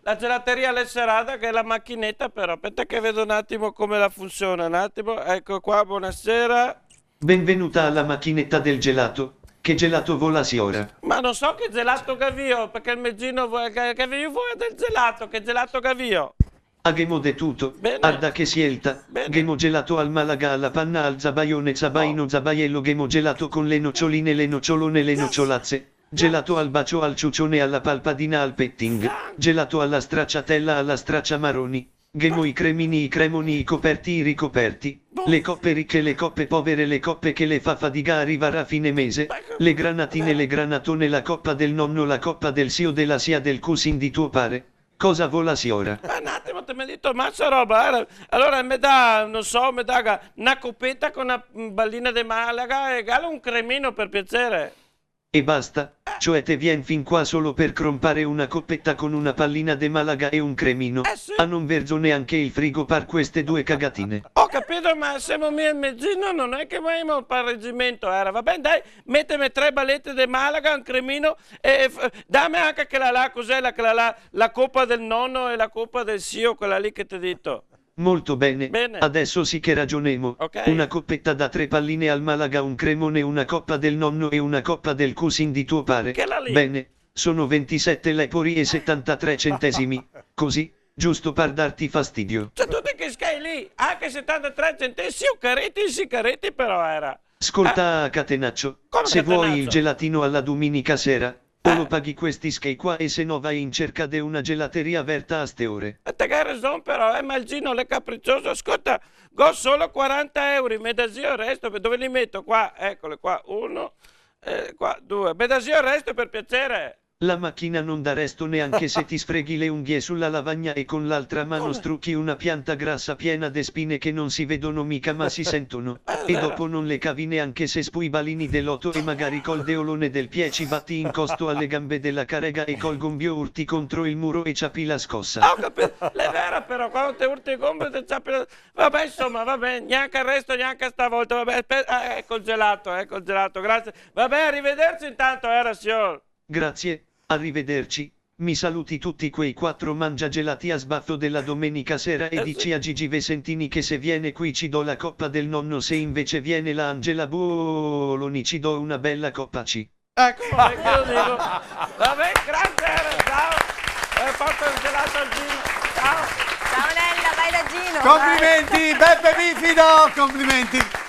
la gelateria Lesserada, che è la macchinetta, però aspetta che vedo un attimo come la funziona, un attimo, ecco qua, buonasera. Benvenuta alla macchinetta del gelato. Che gelato volasi ora? Ma non so che gelato Gavio, perché il mezzino vuole che vi vuole del gelato, che gelato Gavio. Agemo de tutto. Bene. Arda che sielta. Bene. Gemo gelato al malaga alla panna al zabaione zabaino zabaiello gemo gelato con le noccioline le nocciolone le nocciolazze. Gelato al bacio al ciucione alla palpadina al petting. Gelato alla stracciatella alla straccia marroni. Gemo i cremini i cremoni i coperti i ricoperti. Le coppe ricche le coppe povere le coppe che le fa fatica arrivare a fine mese. Le granatine le granatone la coppa del nonno la coppa del zio della sia del cusin di tuo pare. Cosa volasi ora? Un attimo, te mi hai detto mazza roba. Allora mi dà, non so, mi dà una coppetta con una ballina di Malaga e galo un cremino per piacere. E basta, cioè te vien fin qua solo per crompare una coppetta con una pallina de Malaga e un cremino. Sì. A non verzo neanche il frigo per queste due cagatine. Ho capito, ma siamo me e mezzino, non è che vogliamo per reggimento, era. Va bene, dai, mettemi 3 ballette di Malaga, un cremino e dammi anche quella là, cos'è la coppa del nonno e la coppa del zio, quella lì che ti ho detto. Molto bene, Bene. adesso sì che ragioniamo. Ok. Una coppetta da 3 palline al Malaga, un cremone, una coppa del nonno e una coppa del cusin di tuo pare. Che la lì. Bene, sono 27 lepori e 73 centesimi. Così, giusto per darti fastidio. Cioè tu che stai lì, anche 73 centesimi, sì, caretti però era. Ascolta, Catenaccio, Come se vuoi Catenaccio? il gelatino alla domenica sera, o lo paghi questi skate qua e se no vai in cerca di una gelateria aperta a ste ore. E te che hai ragione però, ma il Gino è capriccioso, ascolta, go solo 40 euro, me da zio il resto, dove li metto? Qua, eccole qua, 1, qua 2, me da zio il resto per piacere. La macchina non dà resto neanche se ti sfreghi le unghie sulla lavagna e con l'altra mano strucchi una pianta grassa piena di spine che non si vedono mica ma si sentono. E dopo non le cavi neanche se spui i balini dell'otto e magari col deolone del piede ci batti in costo alle gambe della carega e col gombio urti contro il muro e ciapi la scossa. Ho capito, è vera però, quando ti urti i gomiti ti ciappi la... Vabbè, insomma, vabbè, neanche il resto, neanche stavolta, vabbè, aspetta, ecco il gelato, grazie. Vabbè, arrivederci intanto, signor. Grazie, arrivederci. Mi saluti tutti quei 4 mangiagelati a sbaffo della domenica sera e dici a Gigi Vesentini che se viene qui ci do la coppa del nonno, se invece viene la Angela Boloni ci do una bella coppa C. Ecco, vabbè, che lo dico. Vabbè, grazie, ciao. Porto il gelato al Gino, ciao. Ciao Nella, vai da Gino. Complimenti, Beppe Bifido, complimenti.